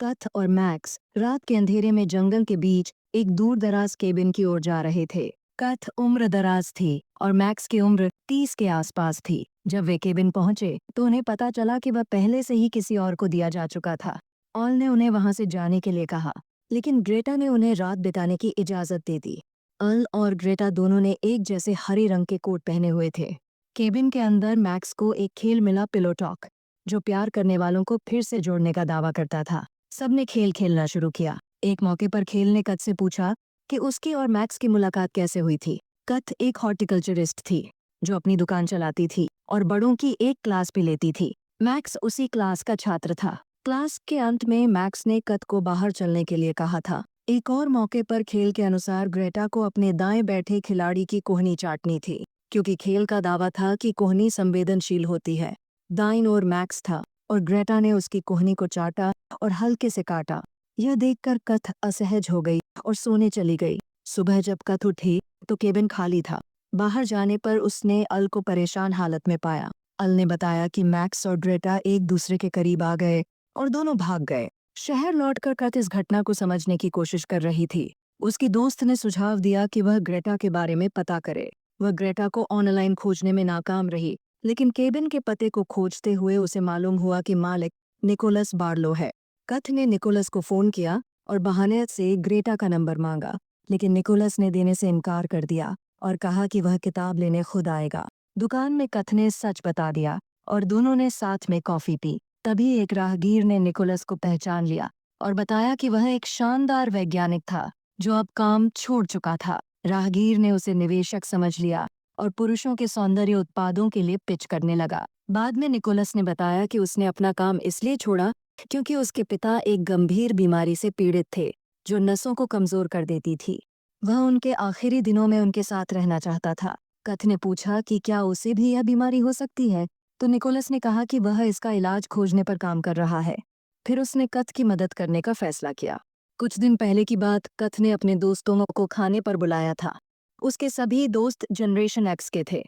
कथ और मैक्स रात के अंधेरे में जंगल के बीच एक दूर दराज केबिन की ओर जा रहे थे। कथ उम्र दराज थी और मैक्स की उम्र 30 के आसपास थी। जब वे केबिन पहुंचे तो उन्हें पता चला कि वह पहले से ही किसी और को दिया जा चुका था। ऑल ने उन्हें वहां से जाने के लिए कहा, लेकिन ग्रेटा ने उन्हें रात बिताने की इजाजत दे दी। अल और ग्रेटा दोनों ने एक जैसे हरे रंग के कोट पहने हुए थे। केबिन के अंदर मैक्स को एक खेल मिला, पिलो टॉक, जो प्यार करने वालों को फिर से जोड़ने का दावा करता था। सबने खेल खेलना शुरू किया। एक मौके पर खेल ने कथ से पूछा कि उसकी और मैक्स की मुलाकात कैसे हुई थी। कथ एक हॉर्टिकल्चरिस्ट थी जो अपनी दुकान चलाती थी और बड़ों की एक क्लास भी लेती थी। मैक्स उसी क्लास का छात्र था। क्लास के अंत में मैक्स ने कथ को बाहर चलने के लिए कहा था। एक और मौके पर खेल के अनुसार ग्रेटा को अपने दाएं बैठे खिलाड़ी की कोहनी चाटनी थी, क्योंकि खेल का दावा था कि कोहनी संवेदनशील होती है। दाईं ओर मैक्स था और ग्रेटा ने उसकी कोहनी को चाटा और हल्के से काटा। यह देखकर कथ असहज हो गई और सोने चली गई। सुबह जब कथ उठी तो केबिन खाली था। बाहर जाने पर उसने अल को परेशान हालत में पाया। अल ने बताया कि मैक्स और ग्रेटा एक दूसरे के करीब आ गए और दोनों भाग गए। शहर लौटकर कथ इस घटना को समझने की कोशिश कर रही थी। उसकी दोस्त ने सुझाव दिया कि वह ग्रेटा के बारे में पता करे। वह ग्रेटा को ऑनलाइन खोजने में नाकाम रही, लेकिन केबिन के पते को खोजते हुए उसे मालूम हुआ कि मालिक निकोलस बार्लो है। कथ ने निकोलस को फोन किया और बहाने से ग्रेटा का नंबर मांगा, लेकिन निकोलस ने देने से इनकार कर दिया और कहा कि वह किताब लेने खुद आएगा। दुकान में कथ ने सच बता दिया और दोनों ने साथ में कॉफी पी। तभी एक राहगीर ने निकोलस को पहचान लिया और बताया कि वह एक शानदार वैज्ञानिक था जो अब काम छोड़ चुका था। राहगीर ने उसे निवेशक समझ लिया और पुरुषों के सौंदर्य उत्पादों के लिए पिच करने लगा। बाद में निकोलस ने बताया कि उसने अपना काम इसलिए छोड़ा क्योंकि उसके पिता एक गंभीर बीमारी से पीड़ित थे जो नसों को कमजोर कर देती थी। वह उनके आखिरी दिनों में उनके साथ रहना चाहता था। कथ ने पूछा कि क्या उसे भी यह बीमारी हो सकती है, तो निकोलस ने कहा कि वह इसका इलाज खोजने पर काम कर रहा है। फिर उसने कथ की मदद करने का फैसला किया। कुछ दिन पहले की बात, कथ ने अपने दोस्तों को खाने पर बुलाया था। उसके सभी दोस्त जनरेशन एक्स के थे।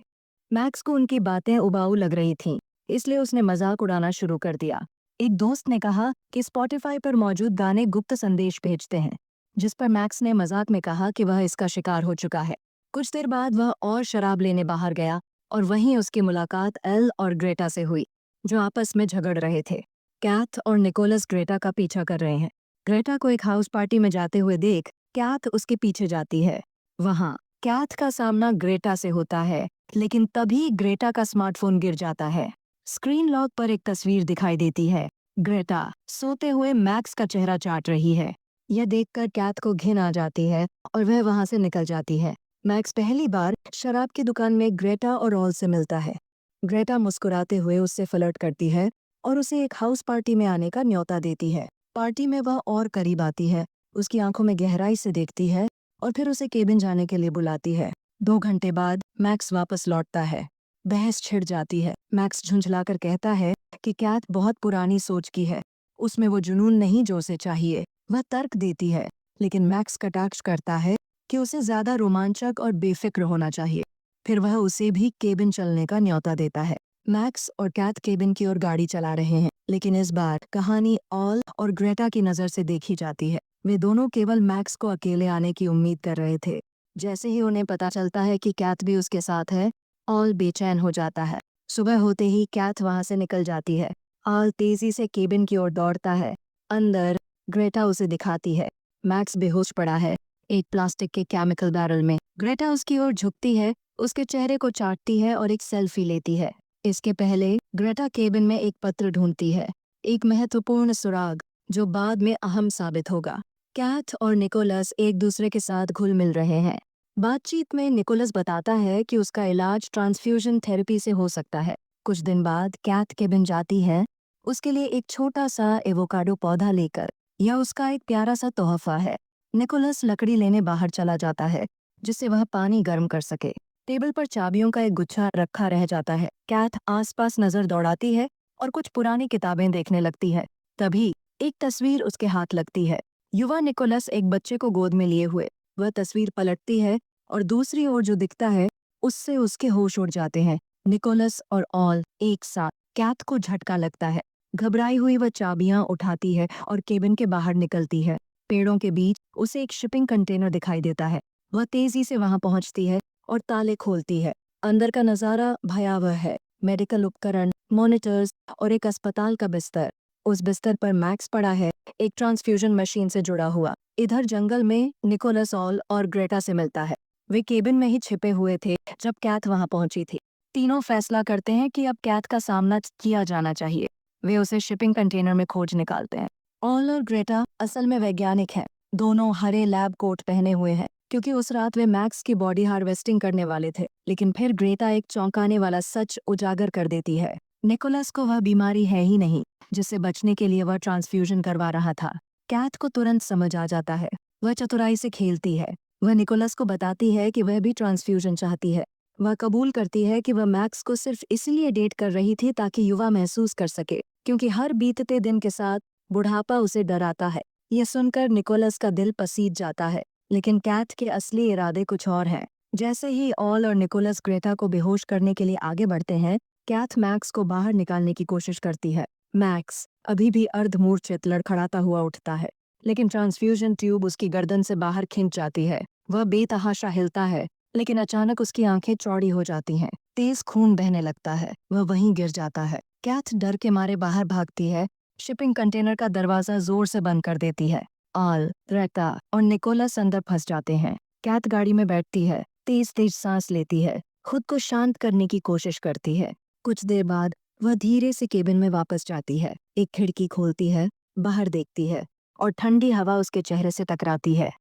मैक्स को उनकी बातें उबाऊ लग रही थीं, इसलिए उसने मजाक उड़ाना शुरू कर दिया। एक दोस्त ने कहा कि स्पॉटिफाई पर मौजूद गाने गुप्त संदेश भेजते हैं, जिस पर मैक्स ने मजाक में कहा कि वह इसका शिकार हो चुका है। कुछ देर बाद वह और शराब लेने बाहर गया और वहीं उसकी मुलाकात एल और ग्रेटा से हुई, जो आपस में झगड़ रहे थे। कैथ और निकोलस ग्रेटा का पीछा कर रहे हैं। ग्रेटा को एक हाउस पार्टी में जाते हुए देख कैथ उसके पीछे जाती है। वहां कैथ का सामना ग्रेटा से होता है, लेकिन तभी ग्रेटा का स्मार्टफोन गिर जाता है। स्क्रीन लॉक पर एक तस्वीर दिखाई देती है। ग्रेटा सोते हुए मैक्स का चेहरा चाट रही है। यह देखकर कैथ को घिन आ जाती है और वह वहां से निकल जाती है। मैक्स पहली बार शराब की दुकान में ग्रेटा और ऑल से मिलता है। ग्रेटा मुस्कुराते हुए उससे फ्लर्ट करती है और उसे एक हाउस पार्टी में आने का न्योता देती है। पार्टी में वह और करीब आती है, उसकी आंखों में गहराई से देखती है और फिर उसे केबिन जाने के लिए बुलाती है। 2 घंटे बाद मैक्स वापस लौटता है। बहस छिड़ जाती है। मैक्स झुंझलाकर कहता है कि कैथ बहुत पुरानी सोच की है, उसमें वो जुनून नहीं जो उसे चाहिए। वह तर्क देती है, लेकिन मैक्स कटाक्ष करता है कि उसे ज्यादा रोमांचक और बेफिक्र होना चाहिए। फिर वह उसे भी केबिन चलने का न्योता देता है। मैक्स और कैथ केबिन की ओर गाड़ी चला रहे हैं, लेकिन इस बार कहानी ऑल और ग्रेटा की नजर से देखी जाती है। वे दोनों केवल मैक्स को अकेले आने की उम्मीद कर रहे थे। जैसे ही उन्हें पता चलता है कि कैथ भी उसके साथ है, ऑल बेचैन हो जाता है। सुबह होते ही कैथ वहां से निकल जाती है। ऑल तेजी से केबिन की ओर दौड़ता है। अंदर ग्रेटा उसे दिखाती है। मैक्स बेहोश पड़ा है एक प्लास्टिक के केमिकल बैरल में। ग्रेटा उसकी ओर झुकती है, उसके चेहरे को चाटती है और एक सेल्फी लेती है। इसके पहले ग्रेटा केबिन में एक पत्र ढूंढती है, एक महत्वपूर्ण सुराग जो बाद में अहम साबित होगा। कैथ और निकोलस एक दूसरे के साथ घुल मिल रहे हैं। बातचीत में निकोलस बताता है कि उसका इलाज ट्रांसफ्यूजन थेरेपी से हो सकता है। कुछ दिन बाद कैथ केबिन जाती है, उसके लिए एक छोटा सा एवोकाडो पौधा लेकर। यह उसका एक प्यारा सा तोहफा है। निकोलस लकड़ी लेने बाहर चला जाता है, जिससे वह पानी गर्म कर सके। टेबल पर चाबियों का एक गुच्छा रखा रह जाता है। कैथ आसपास नजर दौड़ाती है और कुछ पुरानी किताबें देखने लगती है। तभी एक तस्वीर उसके हाथ लगती है। युवा निकोलस एक बच्चे को गोद में लिए हुए। वह तस्वीर पलटती है और दूसरी ओर जो दिखता है उससे उसके होश उड़ जाते हैं। निकोलस और ऑल एक साथ। कैथ को झटका लगता है। घबराई हुई वह चाबियां उठाती है और केबिन के बाहर निकलती है। पेड़ों के बीच उसे एक शिपिंग कंटेनर दिखाई देता है। वह तेजी से वहां पहुंचती है और ताले खोलती है। अंदर का नजारा भयावह है। मेडिकल उपकरण, मॉनिटर्स और एक अस्पताल का बिस्तर। उस बिस्तर पर मैक्स पड़ा है, एक ट्रांसफ्यूजन मशीन से जुड़ा हुआ। इधर जंगल में निकोलस ऑल और ग्रेटा से मिलता है। वे केबिन में ही छिपे हुए थे जब कैथ वहां पहुंची थी। तीनों फैसला करते हैं कि अब कैथ का सामना किया जाना चाहिए। वे उसे शिपिंग कंटेनर में खोज निकालते हैं। ऑल और ग्रेटा असल में वैज्ञानिक हैं। दोनों हरे लैब कोट पहने हुए हैं क्योंकि उस रात वे मैक्स की बॉडी हार्वेस्टिंग करने वाले थे। लेकिन फिर ग्रेटा एक चौंकाने वाला सच उजागर कर देती है। निकोलस को वह बीमारी है ही नहीं जिससे बचने के लिए वह ट्रांसफ्यूजन करवा रहा था। कैथ को तुरंत समझ आ जाता है। वह चतुराई से खेलती है। वह निकोलस को बताती है कि वह भी ट्रांसफ्यूजन चाहती है। वह कबूल करती है कि वह मैक्स को सिर्फ इसलिए डेट कर रही थी ताकि युवा महसूस कर सके, क्योंकि हर बीतते दिन के साथ बुढ़ापा उसे डराता है। यह सुनकर निकोलस का दिल पसीज जाता है, लेकिन कैथ के असली इरादे कुछ और हैं। जैसे ही ऑल और निकोलस ग्रेटा को बेहोश करने के लिए आगे बढ़ते हैं, कैथ मैक्स को बाहर निकालने की कोशिश करती है। मैक्स अभी भी अर्धमूर्छित लड़खड़ाता हुआ उठता है, लेकिन ट्रांसफ्यूजन ट्यूब उसकी गर्दन से बाहर खिंच जाती है। वह बेतहाशा हिलता है, लेकिन अचानक उसकी आंखें चौड़ी हो जाती हैं। तेज खून बहने लगता है। वह वहीं गिर जाता है। कैथ डर के मारे बाहर भागती है। शिपिंग कंटेनर का दरवाजा जोर से बंद कर देती है। ऑल, ग्रेटा और निकोलस अंदर फंस जाते हैं। कैथ गाड़ी में बैठती है, तेज तेज सांस लेती है, खुद को शांत करने की कोशिश करती है। कुछ देर बाद वह धीरे से केबिन में वापस जाती है। एक खिड़की खोलती है, बाहर देखती है और ठंडी हवा उसके चेहरे से टकराती है।